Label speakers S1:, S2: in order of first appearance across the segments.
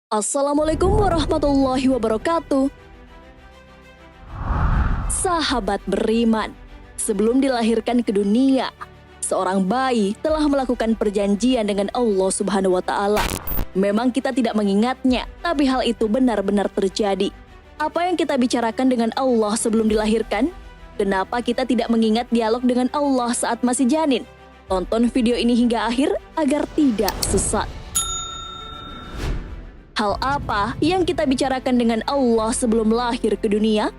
S1: Assalamualaikum warahmatullahi wabarakatuh. Sahabat beriman, sebelum dilahirkan ke dunia, seorang bayi telah melakukan perjanjian dengan Allah Subhanahu wa Ta'ala. Memang kita tidak mengingatnya, tapi hal itu benar-benar terjadi. Apa yang kita bicarakan dengan Allah sebelum dilahirkan? Kenapa kita tidak mengingat dialog dengan Allah saat masih janin? Tonton video ini hingga akhir agar tidak sesat. Hal apa yang kita bicarakan dengan Allah sebelum lahir ke dunia?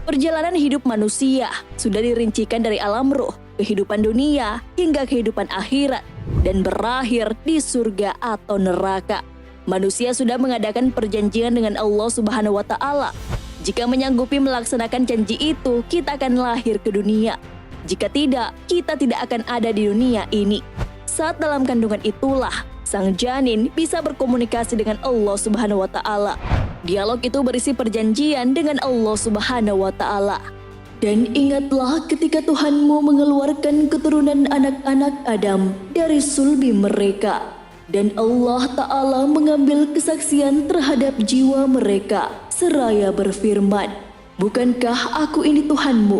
S1: Perjalanan hidup manusia sudah dirincikan dari alam ruh, kehidupan dunia, hingga kehidupan akhirat, dan berakhir di surga atau neraka. Manusia sudah mengadakan perjanjian dengan Allah Subhanahu wa Ta'ala. Jika menyanggupi melaksanakan janji itu, kita akan lahir ke dunia. Jika tidak, kita tidak akan ada di dunia ini. Saat dalam kandungan itulah sang janin bisa berkomunikasi dengan Allah Subhanahu wa Ta'ala. Dialog itu berisi perjanjian dengan Allah Subhanahu wa Ta'ala. Dan ingatlah ketika Tuhanmu mengeluarkan keturunan anak-anak Adam dari sulbi mereka. Dan Allah Ta'ala mengambil kesaksian terhadap jiwa mereka seraya berfirman, "Bukankah aku ini Tuhanmu?"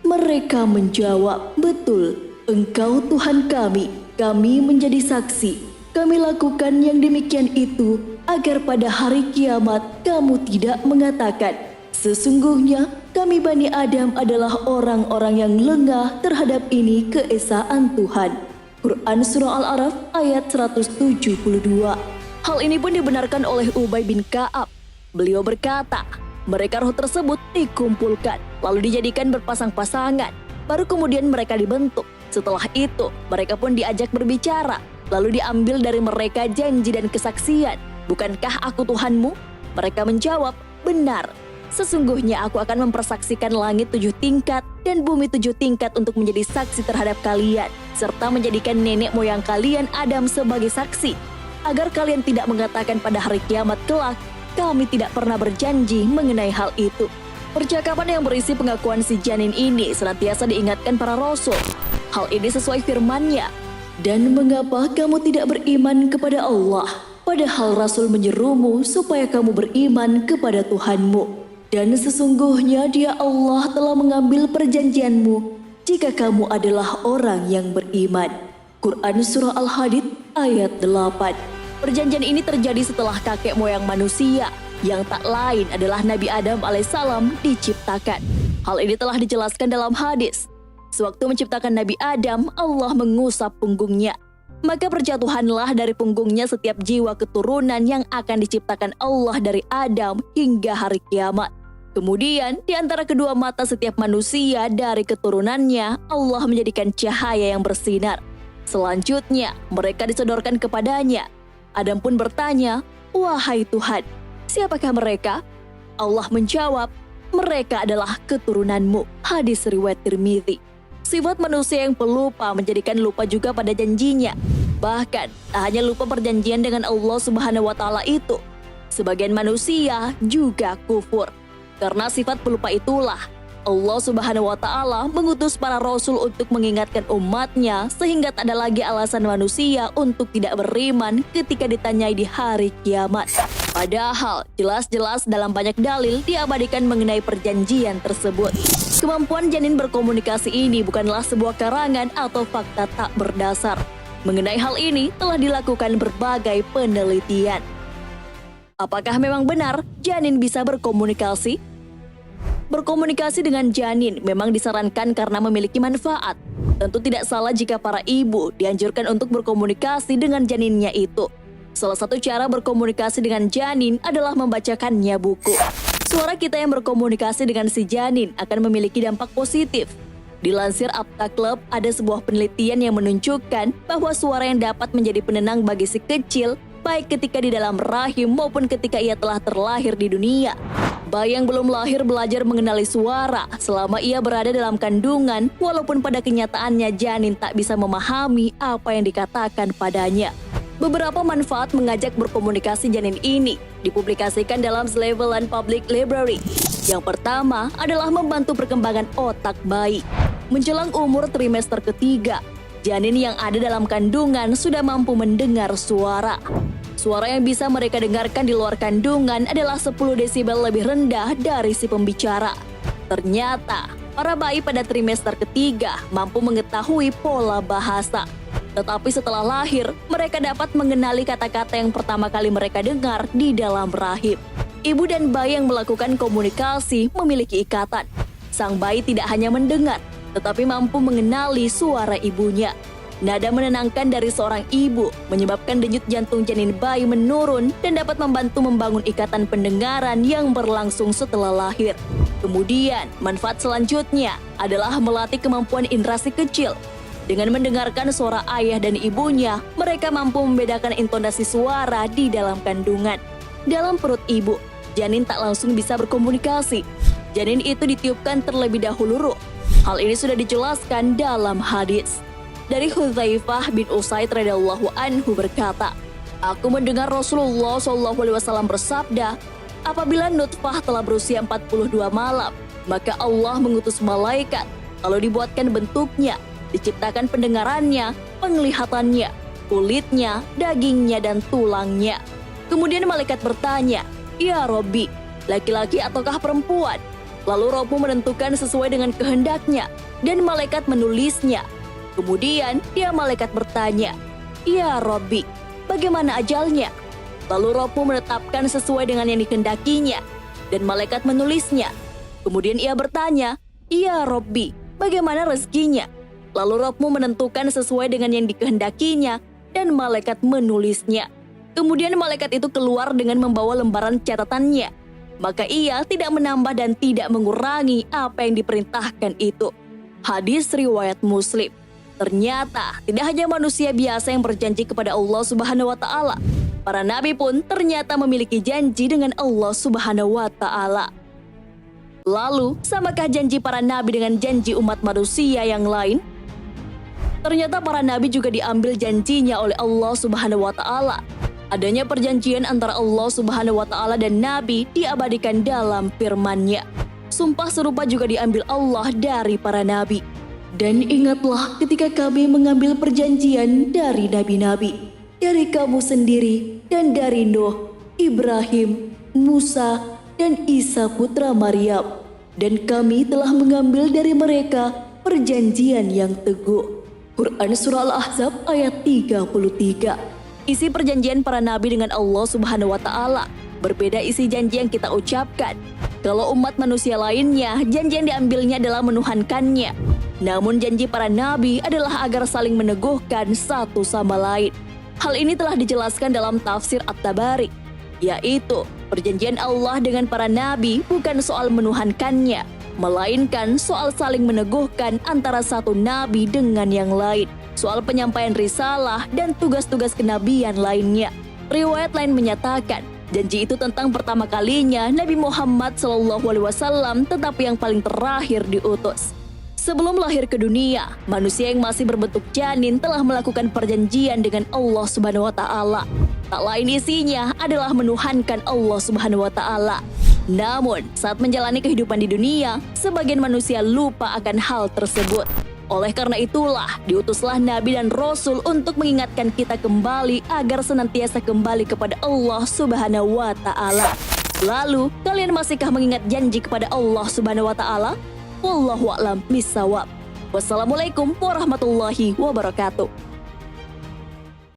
S1: Mereka menjawab, "Betul, Engkau Tuhan kami. Kami menjadi saksi. Kami lakukan yang demikian itu agar pada hari kiamat kamu tidak mengatakan, 'Sesungguhnya kami Bani Adam adalah orang-orang yang lengah terhadap ini keesaan Tuhan.'" Quran Surah Al-A'raf ayat 172. Hal ini pun dibenarkan oleh Ubay bin Ka'ab. Beliau berkata, mereka roh tersebut dikumpulkan, lalu dijadikan berpasang-pasangan. Baru kemudian mereka dibentuk. Setelah itu, mereka pun diajak berbicara. Lalu diambil dari mereka janji dan kesaksian. "Bukankah aku Tuhanmu?" Mereka menjawab, "Benar. Sesungguhnya aku akan mempersaksikan langit 7 tingkat dan bumi 7 tingkat untuk menjadi saksi terhadap kalian, serta menjadikan nenek moyang kalian Adam sebagai saksi, agar kalian tidak mengatakan pada hari kiamat kelak, kami tidak pernah berjanji mengenai hal itu." Percakapan yang berisi pengakuan si janin ini senantiasa diingatkan para rasul. Hal ini sesuai firman-Nya, "Dan mengapa kamu tidak beriman kepada Allah, padahal Rasul menyerumu supaya kamu beriman kepada Tuhanmu? Dan sesungguhnya Dia Allah telah mengambil perjanjianmu jika kamu adalah orang yang beriman." Quran Surah Al-Hadid ayat 8. Perjanjian ini terjadi setelah kakek moyang manusia, yang tak lain adalah Nabi Adam alaihissalam diciptakan. Hal ini telah dijelaskan dalam hadis. Sewaktu menciptakan Nabi Adam, Allah mengusap punggungnya. Maka berjatuhanlah dari punggungnya setiap jiwa keturunan yang akan diciptakan Allah dari Adam hingga hari kiamat. Kemudian, di antara kedua mata setiap manusia dari keturunannya, Allah menjadikan cahaya yang bersinar. Selanjutnya, mereka disodorkan kepadanya. Adam pun bertanya, "Wahai Tuhan, siapakah mereka?" Allah menjawab, "Mereka adalah keturunanmu." Hadis riwayat Tirmidzi. Sifat manusia yang pelupa menjadikan lupa juga pada janjinya. Bahkan, tak hanya lupa perjanjian dengan Allah Subhanahu wa Ta'ala itu, sebagian manusia juga kufur. Karena sifat pelupa itulah, Allah Subhanahu wa Ta'ala mengutus para rasul untuk mengingatkan umatnya sehingga tak ada lagi alasan manusia untuk tidak beriman ketika ditanyai di hari kiamat. Padahal jelas-jelas dalam banyak dalil diabadikan mengenai perjanjian tersebut. Kemampuan janin berkomunikasi ini bukanlah sebuah karangan atau fakta tak berdasar. Mengenai hal ini telah dilakukan berbagai penelitian. Apakah memang benar janin bisa berkomunikasi? Berkomunikasi dengan janin memang disarankan karena memiliki manfaat. Tentu tidak salah jika para ibu dianjurkan untuk berkomunikasi dengan janinnya itu. Salah satu cara berkomunikasi dengan janin adalah membacakannya buku. Suara kita yang berkomunikasi dengan si janin akan memiliki dampak positif. Dilansir Apta Club, ada sebuah penelitian yang menunjukkan bahwa suara yang dapat menjadi penenang bagi si kecil, baik ketika di dalam rahim maupun ketika ia telah terlahir di dunia. Bayi yang belum lahir belajar mengenali suara selama ia berada dalam kandungan, walaupun pada kenyataannya janin tak bisa memahami apa yang dikatakan padanya. Beberapa manfaat mengajak berkomunikasi janin ini dipublikasikan dalam Cleveland Public Library. Yang pertama adalah membantu perkembangan otak bayi. Menjelang umur trimester ketiga, janin yang ada dalam kandungan sudah mampu mendengar suara. Suara yang bisa mereka dengarkan di luar kandungan adalah 10 desibel lebih rendah dari si pembicara. Ternyata, para bayi pada trimester ketiga mampu mengetahui pola bahasa. Tetapi setelah lahir, mereka dapat mengenali kata-kata yang pertama kali mereka dengar di dalam rahim. Ibu dan bayi yang melakukan komunikasi memiliki ikatan. Sang bayi tidak hanya mendengar, tetapi mampu mengenali suara ibunya. Nada menenangkan dari seorang ibu menyebabkan denyut jantung janin bayi menurun dan dapat membantu membangun ikatan pendengaran yang berlangsung setelah lahir. Kemudian, manfaat selanjutnya adalah melatih kemampuan indera si kecil. Dengan mendengarkan suara ayah dan ibunya, mereka mampu membedakan intonasi suara di dalam kandungan. Dalam perut ibu, janin tak langsung bisa berkomunikasi. Janin itu ditiupkan terlebih dahulu ruh. Hal ini sudah dijelaskan dalam hadis. Dari Hudzaifah bin Usaid radhiyallahu anhu berkata, "Aku mendengar Rasulullah SAW bersabda, apabila nutfah telah berusia 42 malam, maka Allah mengutus malaikat, lalu dibuatkan bentuknya, diciptakan pendengarannya, penglihatannya, kulitnya, dagingnya, dan tulangnya. Kemudian malaikat bertanya, 'Ya Robbi, laki-laki ataukah perempuan?' Lalu Robbu menentukan sesuai dengan kehendaknya, dan malaikat menulisnya. Kemudian dia malaikat bertanya, 'Ya Robbi, bagaimana ajalnya?' Lalu Robbu menetapkan sesuai dengan yang dikehendakinya, dan malaikat menulisnya. Kemudian ia bertanya, 'Ya Robbi, bagaimana rezekinya?' Lalu Robbu menentukan sesuai dengan yang dikehendakinya, dan malaikat menulisnya. Kemudian malaikat itu keluar dengan membawa lembaran catatannya. Maka ia tidak menambah dan tidak mengurangi apa yang diperintahkan itu." Hadis riwayat Muslim. Ternyata tidak hanya manusia biasa yang berjanji kepada Allah Subhanahu wa taala. Para nabi pun ternyata memiliki janji dengan Allah Subhanahu wa taala. Lalu, samakah janji para nabi dengan janji umat manusia yang lain? Ternyata para nabi juga diambil janjinya oleh Allah Subhanahu wa taala. Adanya perjanjian antara Allah Subhanahu wa taala dan nabi diabadikan dalam firman-Nya. Sumpah serupa juga diambil Allah dari para nabi. "Dan ingatlah ketika kami mengambil perjanjian dari nabi-nabi, dari kamu sendiri dan dari Nuh, Ibrahim, Musa, dan Isa putra Maryam. Dan kami telah mengambil dari mereka perjanjian yang teguh." Quran Surah Al-Ahzab ayat 33. Isi perjanjian para nabi dengan Allah Subhanahu wa taala berbeda isi janji yang kita ucapkan. Kalau umat manusia lainnya, janji yang diambilnya adalah menuhankannya. Namun janji para nabi adalah agar saling meneguhkan satu sama lain. Hal ini telah dijelaskan dalam tafsir At-Tabari, yaitu perjanjian Allah dengan para nabi bukan soal menuhankannya, melainkan soal saling meneguhkan antara satu nabi dengan yang lain, soal penyampaian risalah dan tugas-tugas kenabian lainnya. Riwayat lain menyatakan, janji itu tentang pertama kalinya Nabi Muhammad SAW, tetapi yang paling terakhir diutus. Sebelum lahir ke dunia, manusia yang masih berbentuk janin telah melakukan perjanjian dengan Allah Subhanahu wa taala. Tak lain isinya adalah menuhankan Allah Subhanahu wa taala. Namun, saat menjalani kehidupan di dunia, sebagian manusia lupa akan hal tersebut. Oleh karena itulah, diutuslah Nabi dan Rasul untuk mengingatkan kita kembali agar senantiasa kembali kepada Allah Subhanahu wa taala. Lalu, kalian masihkah mengingat janji kepada Allah Subhanahu wa taala? Wallahu a'lam bishawab. Wassalamualaikum warahmatullahi wabarakatuh.